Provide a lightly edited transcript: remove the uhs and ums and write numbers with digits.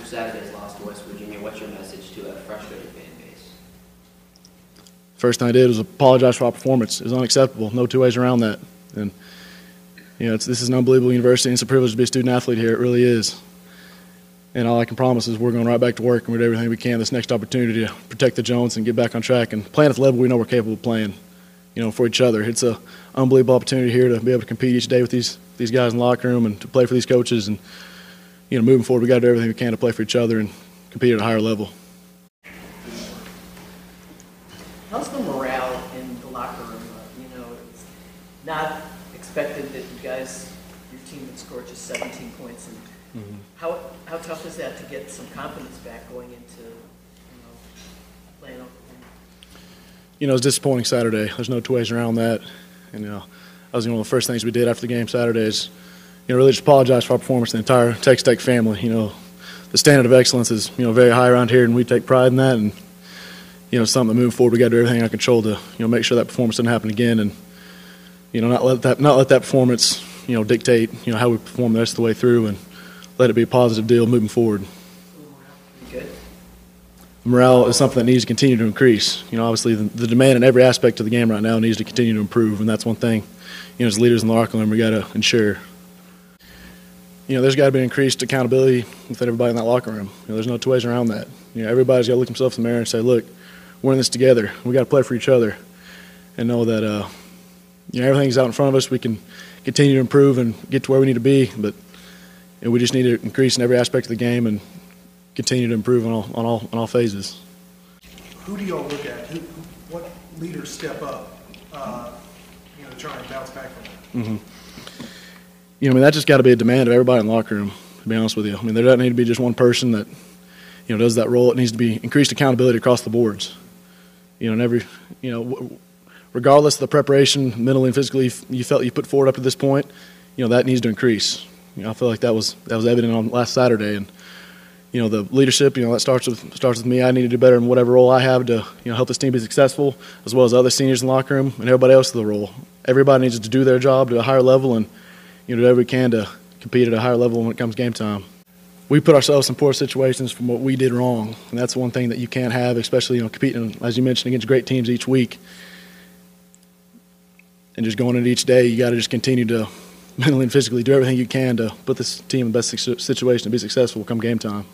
after Saturday's loss to West Virginia, what's your message to a frustrated fan base? First thing I did was apologize for our performance. It was unacceptable. No two ways around that. And this is an unbelievable university, and it's a privilege to be a student athlete here. It really is. And all I can promise is we're going right back to work and we're doing everything we can this next opportunity to protect the Jones and get back on track and playing at the level we know we're capable of playing, for each other. It's an unbelievable opportunity here to be able to compete each day with these guys in the locker room and to play for these coaches. And, moving forward, we got to do everything we can to play for each other and compete at a higher level. How's the morale in the locker room? It's not expected that your team would score just 17 points. And how tough is that to get some confidence back going into playing Oklahoma? It was disappointing Saturday. There's no two ways around that. And that was one of the first things we did after the game Saturday is, really just apologize for our performance to the entire Texas Tech family. The standard of excellence is, very high around here, and we take pride in that. And, something moving forward, we got to do everything in our control to, make sure that performance doesn't happen again. And, not let that performance, dictate, how we perform the rest of the way through, and let it be a positive deal moving forward. Good. Morale is something that needs to continue to increase. Obviously the demand in every aspect of the game right now needs to continue to improve, and that's one thing, as leaders in the locker room we got to ensure. There's got to be increased accountability within everybody in that locker room. There's no two ways around that. Everybody's got to look themselves in the mirror and say, look, we're in this together. We got to play for each other and know that everything's out in front of us. We can continue to improve and get to where we need to be, but we just need to increase in every aspect of the game and continue to improve on all phases. Who do y'all look at? What leaders step up, to try and bounce back from that? That just got to be a demand of everybody in the locker room, to be honest with you. There doesn't need to be just one person that, does that role. It needs to be increased accountability across the boards. Regardless of the preparation, mentally and physically, you felt you put forward up to this point, that needs to increase. I feel like that was evident on last Saturday, and the leadership, that starts with me. I need to do better in whatever role I have to help this team be successful, as well as other seniors in the locker room and everybody else in the role. Everybody needs to do their job to a higher level and do whatever we can to compete at a higher level when it comes game time. We put ourselves in poor situations from what we did wrong, and that's one thing that you can't have, especially competing, as you mentioned, against great teams each week. And just going into each day, you got to just continue to mentally and physically do everything you can to put this team in the best situation to be successful come game time.